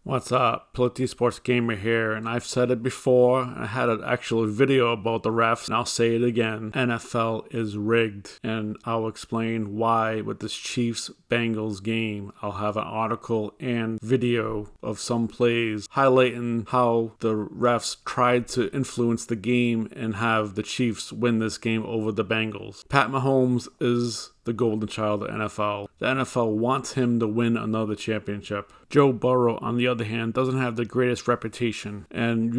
What's up? Plity Sports Gamer here, and I've said it before. I had an actual video about the refs, and I'll say it again. NFL is rigged, and I'll explain why with this Chiefs-Bengals game. I'll have an article and video of some plays highlighting how the refs tried to influence the game and have the Chiefs win this game over the Bengals. Pat Mahomes is the golden child of the NFL. The NFL wants him to win another championship. Joe Burrow, on the other hand, doesn't have the greatest reputation, and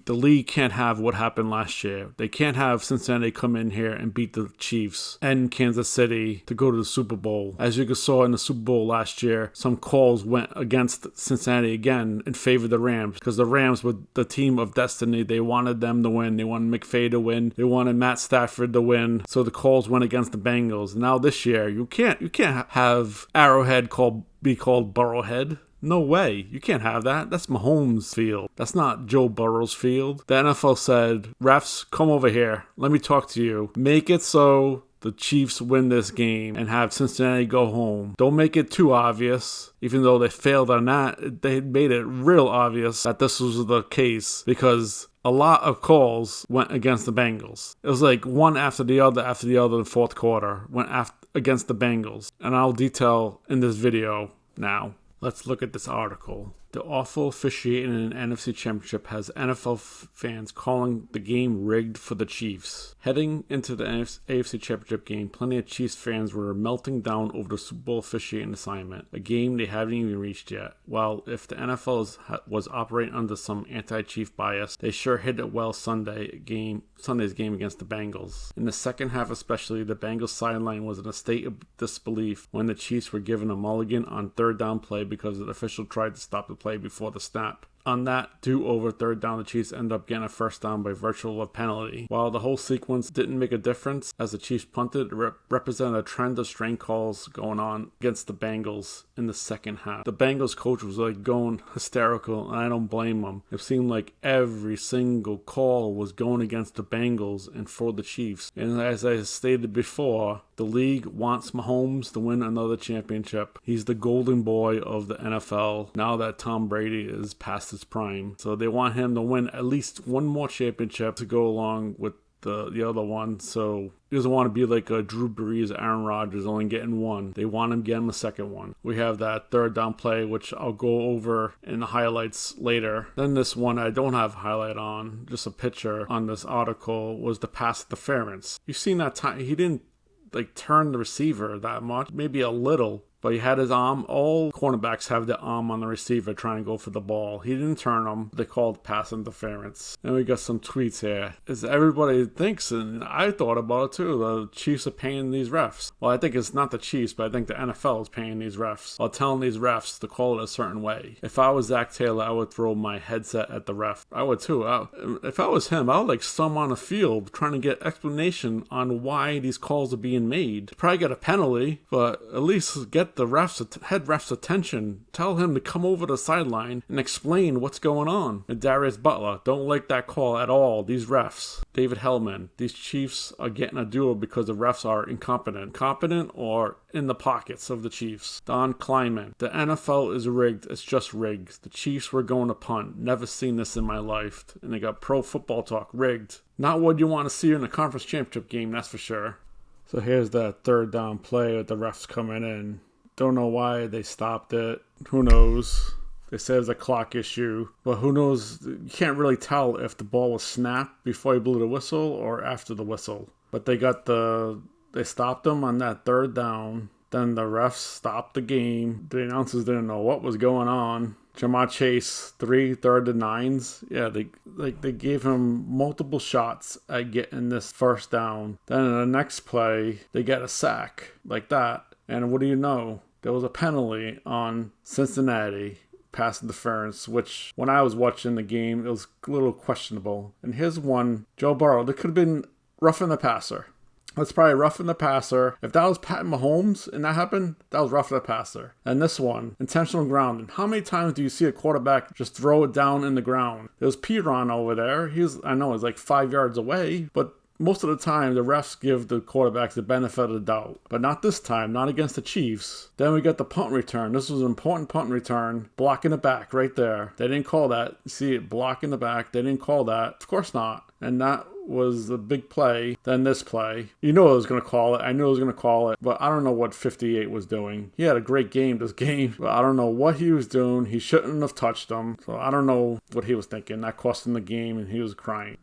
the league can't have what happened last year. They can't have Cincinnati come in here and beat the Chiefs and Kansas City to go to the Super Bowl. As you saw in the Super Bowl last year, some calls went against Cincinnati again in favor of the Rams because the Rams were the team of destiny. They wanted them to win. They wanted McVay to win. They wanted Matt Stafford to win. So the calls went against the Bengals. Now this year, you can't have Arrowhead be called Burrowhead. No way. You can't have that. That's Mahomes' field. That's not Joe Burrow's field. The NFL said, refs, come over here. Let me talk to you. Make it so the Chiefs win this game and have Cincinnati go home. Don't make it too obvious. Even though they failed on that, they made it real obvious that this was the case because a lot of calls went against the Bengals. It was like one after the other in the fourth quarter went against the Bengals. And I'll detail in this video now. Let's look at this article. The awful officiating in an NFC Championship has NFL fans calling the game rigged for the Chiefs. Heading into the AFC Championship game, plenty of Chiefs fans were melting down over the Super Bowl officiating assignment, a game they haven't even reached yet. While if the NFL was operating under some anti-Chief bias, they sure hit it well Sunday's game against the Bengals. In the second half especially, the Bengals sideline was in a state of disbelief when the Chiefs were given a mulligan on third down play because the official tried to stop the play before the snap. On that do-over third down, the Chiefs ended up getting a first down by virtue of a penalty. While the whole sequence didn't make a difference as the Chiefs punted, it represented a trend of strain calls going on against the Bengals in the second half. The Bengals coach was going hysterical, and I don't blame him. It seemed like every single call was going against the Bengals and for the Chiefs. And as I stated before, the league wants Mahomes to win another championship. He's the golden boy of the NFL now that Tom Brady is past his prime. So they want him to win at least one more championship to go along with the other one. So he doesn't want to be like a Drew Brees, Aaron Rodgers, only getting one. They want him getting a second one. We have that third down play, which I'll go over in the highlights later. Then this one I don't have a highlight on, just a picture on this article, was the pass interference. You've seen that time. He didn't turn the receiver that much, maybe a little, but he had his arm. All cornerbacks have the arm on the receiver trying to go for the ball. He didn't turn them. They called pass interference. And we got some tweets here. As everybody thinks, and I thought about it too, the Chiefs are paying these refs. Well, I think it's not the Chiefs, but I think the NFL is paying these refs, or telling these refs to call it a certain way. If I was Zach Taylor, I would throw my headset at the ref. I would too. If I was him, I would some on the field trying to get explanation on why these calls are being made. Probably get a penalty, but at least get the head ref's attention. Tell him to come over the sideline and explain what's going on. And Darius Butler, don't like that call at all. These refs, David Hellman, these Chiefs are getting a duel because the refs are incompetent or in the pockets of the Chiefs. Don Kleiman, the NFL is rigged. It's just rigged. The Chiefs were going to punt. Never seen this in my life. And they got Pro Football Talk rigged. Not what you want to see in a conference championship game, that's for sure. So here's that third down play with the refs coming in. Don't know why they stopped it. Who knows? They said it's a clock issue. But who knows? You can't really tell if the ball was snapped before he blew the whistle or after the whistle. But they stopped them on that third down. Then the refs stopped the game. The announcers didn't know what was going on. Jamar Chase, 3 third and 9s. Yeah, they gave him multiple shots at getting this first down. Then in the next play, they get a sack like that. And what do you know? There was a penalty on Cincinnati, pass interference, which when I was watching the game, it was a little questionable. And here's one, Joe Burrow, that could have been roughing the passer. That's probably roughing the passer. If that was Pat Mahomes and that happened, that was roughing the passer. And this one, intentional grounding. How many times do you see a quarterback just throw it down in the ground? There's Piron over there. I know he's 5 yards away, but most of the time, the refs give the quarterbacks the benefit of the doubt. But not this time, not against the Chiefs. Then we got the punt return. This was an important punt return. Blocking the back right there. They didn't call that. See it, blocking the back. They didn't call that. Of course not. And that was the big play. Then this play. You know I was going to call it. I knew I was going to call it. But I don't know what 58 was doing. He had a great game this game. But I don't know what he was doing. He shouldn't have touched him. So I don't know what he was thinking. That cost him the game and he was crying.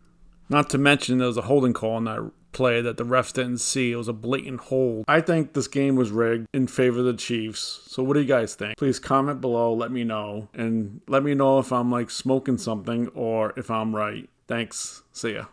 Not to mention there was a holding call on that play that the refs didn't see. It was a blatant hold. I think this game was rigged in favor of the Chiefs. So what do you guys think? Please comment below. Let me know. And let me know if I'm like smoking something or if I'm right. Thanks. See ya.